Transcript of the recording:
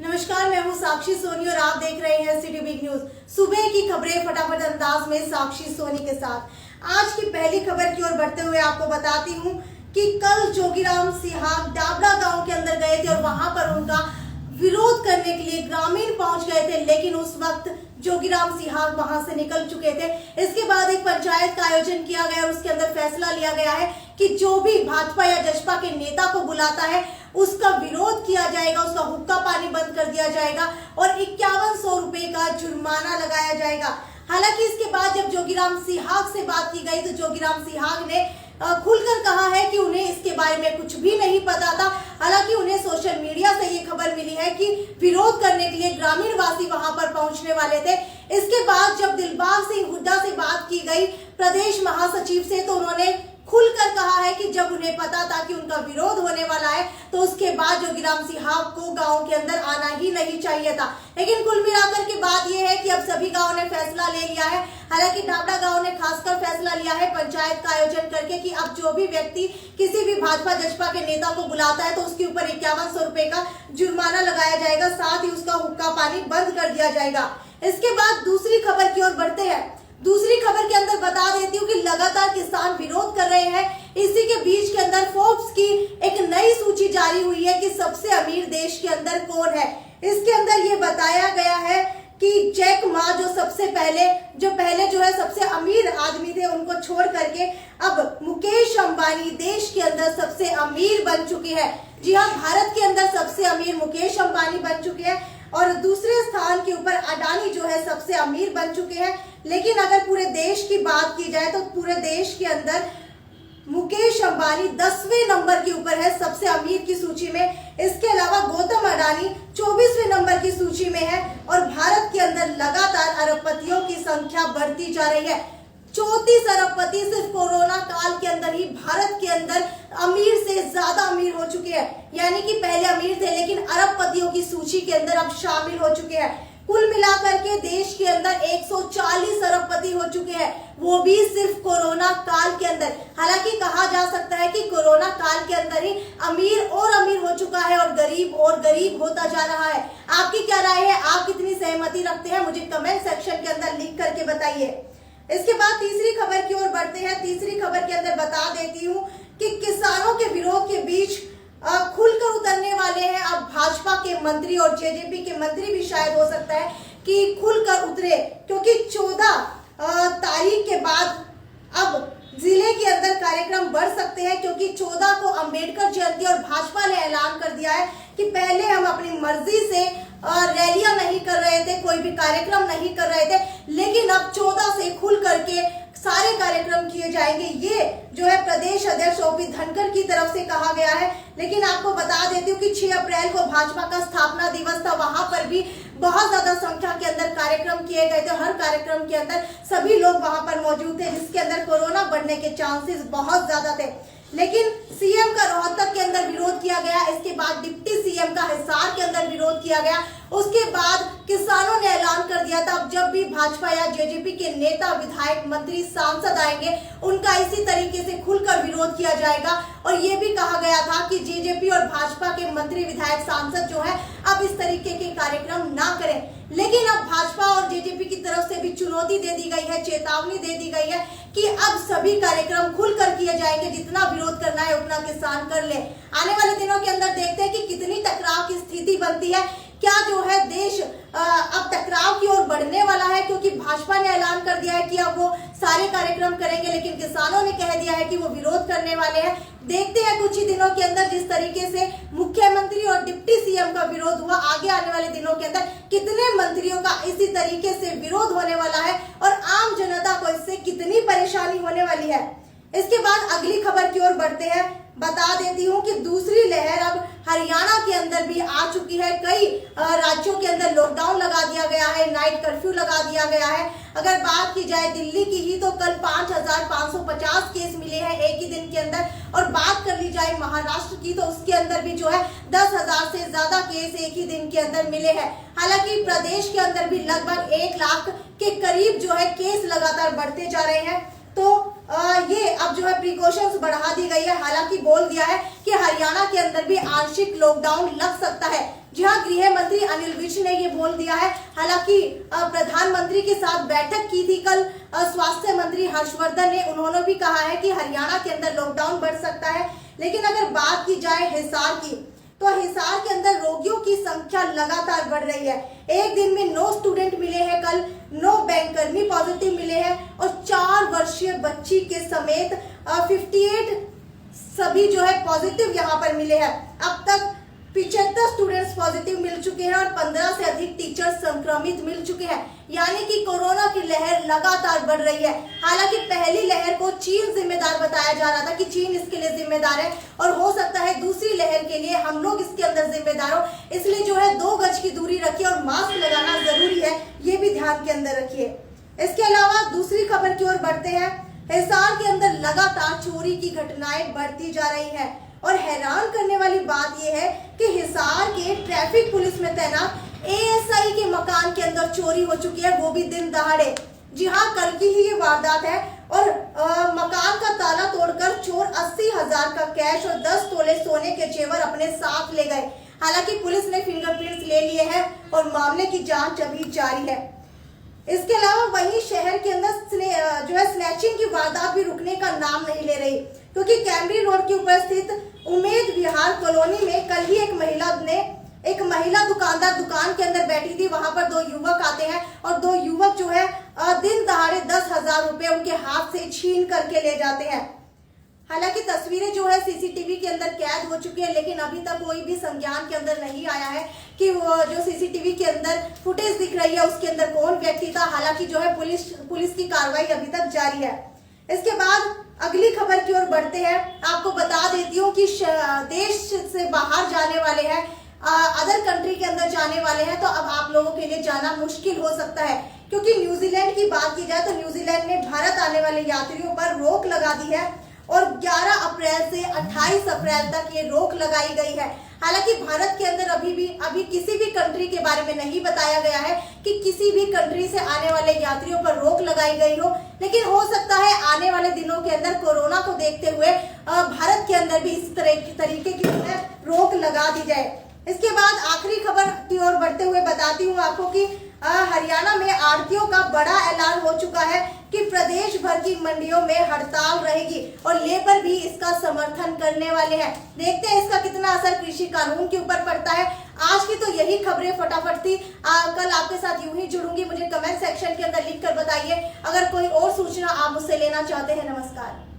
नमस्कार, मैं हूं साक्षी सोनी और आप देख रहे हैं सिटी बिग न्यूज। सुबह की खबरें फटाफट अंदाज में साक्षी सोनी के साथ। आज की पहली खबर की ओर बढ़ते हुए आपको बताती हूं कि कल जोगीराम सिहाग डाबड़ा गांव के अंदर गए थे और वहां पर उनका विरोध करने के लिए ग्रामीण पहुंच गए थे, लेकिन उस वक्त जोगीराम सिहाग वहां से निकल चुके थे। इसके बाद एक पंचायत का आयोजन किया गया और उसके अंदर फैसला लिया गया है कि जो भी भाजपा या जसपा के नेता को बुलाता है उसका विरोध किया जाएगा, उसका हुक्का पानी बंद कर दिया जाएगा और 5100 रुपए का जुर्माना लगाया जाएगा। हालांकि इसके बाद जब जोगीराम सिहाग से बात की गई तो जोगीराम सिहाग ने खुलकर कहा है कि उन्हें इसके बारे में कुछ भी नहीं पता था। हालांकि उन्हें सोशल मीडिया से ये खबर मिली है कि विरोध करने के लिए ग्रामीण वासी वहां पर पहुंचने वाले थे। इसके बाद जब दिलबाग सिंह हुड्डा से बात की गई प्रदेश महासचिव से, तो उन्होंने खुलकर कहा है कि जब उन्हें पता था कि उनका विरोध होने वाला है तो उसके बाद जोगीराम सिहाग को गांव के अंदर आना ही नहीं चाहिए था। लेकिन कुल मिलाकर के बात यह है कि अब सभी गांव ने फैसला ले लिया है। हालांकि डाबड़ा गांव ने खासकर फैसला लिया है पंचायत का आयोजन करके कि अब जो भी व्यक्ति किसी भी भाजपा जसपा के नेता को बुलाता है तो उसके ऊपर 5100 रुपए का जुर्माना लगाया जाएगा, साथ ही उसका हुक्का पानी बंद कर दिया जाएगा। इसके बाद दूसरी खबर की ओर बढ़ते हैं। दूसरी खबर के अंदर बता देती हूँ कि लगातार किसान विरोध कर रहे हैं। इसी के बीच के अंदर फोर्ब्स की एक नई सूची जारी हुई है कि सबसे अमीर देश के अंदर कौन है। इसके अंदर ये बताया गया है कि जैक मा जो पहले जो है सबसे अमीर आदमी थे, उनको छोड़ करके अब मुकेश अंबानी देश के अंदर सबसे अमीर बन चुके हैं। जी हाँ, भारत के अंदर सबसे अमीर मुकेश अंबानी बन चुके हैं और दूसरे स्थान के ऊपर अडानी जो है सबसे अमीर बन चुके हैं। लेकिन अगर पूरे देश की बात की जाए तो पूरे देश के अंदर मुकेश अंबानी 10वें नंबर के ऊपर है सबसे अमीर की सूची में। इसके अलावा गौतम अडानी 24वें नंबर की सूची में है और भारत के अंदर लगातार अरबपतियों की संख्या बढ़ती जा रही है। 34 अरबपति सिर्फ कोरोना काल के अंदर ही भारत के अंदर अमीर से ज्यादा अमीर हो चुके हैं। यानी कि पहले अमीर थे लेकिन अरबपतियों की सूची के अंदर अब शामिल हो चुके हैं। कुल मिलाकर के देश के अंदर 140 अरबपति हो चुके हैं, वो भी सिर्फ कोरोना काल के अंदर। हालांकि कहा जा सकता है कि कोरोना काल के अंदर ही अमीर और अमीर हो चुका है और गरीब होता जा रहा है। आपकी क्या राय है? आप कितनी सहमति रखते हैं? मुझे कमेंट सेक्शन के अंदर लिख करके बताइए। इसके बाद तीसरी खबर की ओर बढ़ते हैं। तीसरी खबर के अंदर बता देती हूँ कि किसानों के विरोध के बीच खुलकर उतरने वाले हैं अब भाजपा के मंत्री और जेजेपी के मंत्री भी शायद हो सकता है कि खुलकर उतरे, क्योंकि 14 तारीख के बाद अब जिले के अंदर कार्यक्रम बढ़ सकते हैं, क्योंकि 14 को अंबेडकर जयंती और भाजपा ने ऐलान कर दिया है कि पहले हम अपनी मर्जी से रैलियां नहीं कर रहे थे, कोई भी कार्यक्रम नहीं कर रहे थे, लेकिन अब 14 से खुल करके सारे कार्यक्रम किए जाएंगे। ये जो है प्रदेश अध्यक्ष ओपी धनखड़ की तरफ से कहा गया है। लेकिन आपको बता देती हूँ कि 6 अप्रैल को भाजपा का स्थापना दिवस था, वहां पर भी बहुत ज्यादा संख्या के अंदर कार्यक्रम किए गए थे। हर कार्यक्रम के अंदर सभी लोग वहां पर मौजूद थे, जिसके अंदर कोरोना बढ़ने के चांसेस बहुत ज्यादा थे। लेकिन सीएम का रोहतक के अंदर विरोध किया गया, इसके बाद डिप्टी सीएम का हिसार के अंदर विरोध किया गया, उसके बाद किसानों ने ऐलान कर दिया था अब जब भी भाजपा या जेजेपी के नेता विधायक मंत्री सांसद आएंगे उनका इसी तरीके से खुलकर विरोध किया जाएगा। और ये भी कहा गया था कि जेजेपी और भाजपा के मंत्री विधायक सांसद जो है अब इस तरीके के कार्यक्रम ना करें। लेकिन अब भाजपा और जेजेपी की तरफ से भी चुनौती दे दी गई है, चेतावनी दे दी गई है कि अब सभी कार्यक्रम खुलकर किए जाएंगे, जितना विरोध करना है उतना किसान कर ले। आने वाले दिनों के अंदर देखते हैं कि कितनी टकराव की स्थिति बनती है। क्या जो है देश अब टकराव की ओर बढ़ने वाला है, क्योंकि भाजपा ने ऐलान कर दिया है कि अब वो सारे कार्यक्रम करेंगे, लेकिन किसानों ने कह दिया है कि वो विरोध करने वाले हैं। देखते हैं कुछ ही दिनों के अंदर जिस तरीके से मुख्यमंत्री और डिप्टी सीएम का विरोध हुआ, आगे आने वाले दिनों के अंदर कितने मंत्रियों का इसी तरीके से विरोध होने वाला है और आम जनता को इससे कितनी परेशानी होने वाली है। इसके बाद अगली खबर की ओर बढ़ते हैं। बता देती हूँ कि दूसरी लहर अब हरियाणा के अंदर भी आ चुकी है। कई राज्यों के अंदर लॉकडाउन लगा दिया गया है, नाइट कर्फ्यू लगा दिया गया है। अगर बात की जाए दिल्ली की ही तो कल 5550 केस मिले हैं एक ही दिन के अंदर, और बात कर ली जाए महाराष्ट्र की तो उसके अंदर भी जो है 10,000 से ज्यादा केस एक ही दिन के अंदर मिले हैं। हालांकि प्रदेश के अंदर भी लगभग 1 लाख के करीब जो है केस लगातार बढ़ते जा रहे हैं। तो ये अब जो है प्रिकॉशंस बढ़ा दी गई है। हालांकि बोल दिया है कि हरियाणा के अंदर भी आंशिक लॉकडाउन लग सकता है। जी हाँ, गृह मंत्री अनिल विज ने ये बोल दिया है। हालांकि प्रधानमंत्री के साथ बैठक की थी कल स्वास्थ्य मंत्री हर्षवर्धन ने, उन्होंने भी कहा है कि हरियाणा के अंदर लॉकडाउन बढ़ सकता है। लेकिन अगर बात की जाए हिसार की, तो हिसार के अंदर रोगियों की संख्या लगातार बढ़ रही है। एक दिन में 9 स्टूडेंट मिले हैं, कल 9 बैंककर्मी पॉजिटिव मिले हैं और 4 वर्षीय बच्ची के समेत 58 सभी जो है पॉजिटिव यहाँ पर मिले हैं। अब तक 75 स्टूडेंट्स पॉजिटिव मिल चुके हैं और 15 से अधिक टीचर संक्रमित मिल चुके हैं। यानी कि कोरोना की लहर लगातार बढ़ रही है। हालांकि पहली लहर को चीन जिम्मेदार बताया जा रहा था कि चीन इसके लिए जिम्मेदार है और हो सकता है दूसरी लहर के लिए हम लोग इसके अंदर जिम्मेदार हो। इसलिए जो है 2 गज की दूरी रखिए और मास्क लगाना जरूरी है, ये भी ध्यान के अंदर रखिए। इसके अलावा दूसरी खबर की ओर बढ़ते हैं। हिसार के अंदर लगातार चोरी की घटनाएं बढ़ती जा रही है और हैरान करने वाली बात यह है कि हिसार के ट्रैफिक पुलिस में तैनात एएसआई के मकान के अंदर चोरी हो चुकी है, वो भी दिन दहाड़े। जी हाँ, कल की ही ये वारदात है और मकान का ताला तोड़कर चोर 80,000 का कैश और 10 तोले सोने के जेवर अपने साथ ले गए। हालांकि पुलिस ने फिंगरप्रिंट्स ले लिए हैं और मामले की जांच अभी जारी है। इसके अलावा वहीं शहर के अंदर जो है स्नैचिंग की वारदात भी रुकने का नाम नहीं ले रही, क्योंकि कैमरी रोड के ऊपर स्थित उम्मेद विहार कॉलोनी में कल ही एक महिला दुकानदार दुकान के अंदर बैठी थी। वहां पर 2 युवक आते हैं और 2 युवक जो है दिन दहाड़े 10,000 रुपए उनके हाथ से छीन करके ले जाते हैं। हालांकि तस्वीरें जो है सीसीटीवी के अंदर कैद हो चुकी है, लेकिन अभी तक कोई भी संज्ञान के अंदर नहीं आया है कि वो जो सीसीटीवी के अंदर फुटेज दिख रही है उसके अंदर कौन व्यक्ति था। हालांकि जो है पुलिस की कार्रवाई अभी तक जारी है। इसके बाद अगली खबर की ओर बढ़ते हैं। आपको बता देती हूँ कि देश से बाहर जाने वाले हैं, अदर कंट्री के अंदर जाने वाले हैं, तो अब आप लोगों के लिए जाना मुश्किल हो सकता है, क्योंकि न्यूजीलैंड की बात की जाए तो न्यूजीलैंड में भारत आने वाले यात्रियों पर रोक लगा दी है और 11 अप्रैल से 28 अप्रैल तक ये रोक लगाई गई है। हालांकि भारत के अंदर अभी किसी भी कंट्री के बारे में नहीं बताया गया है कि किसी भी कंट्री से आने वाले यात्रियों पर रोक लगाई गई हो, लेकिन हो सकता है आने वाले दिनों के अंदर कोरोना को देखते हुए भारत के अंदर भी इस तरीके की रोक लगा दी जाए। इसके बाद आखिरी खबर की ओर बढ़ते हुए बताती हूँ आपको कि हरियाणा में आढ़तियों का बड़ा ऐलान हो चुका है कि प्रदेश भर की मंडियों में हड़ताल रहेगी और लेबर भी इसका समर्थन करने वाले हैं। देखते हैं इसका कितना असर कृषि कानून के ऊपर पड़ता है। आज की तो यही खबरें फटाफट थी। कल आपके साथ यूं ही जुड़ूंगी। मुझे कमेंट सेक्शन के अंदर लिखकर बताइए अगर कोई और सूचना आप मुझसे लेना चाहते हैं। नमस्कार।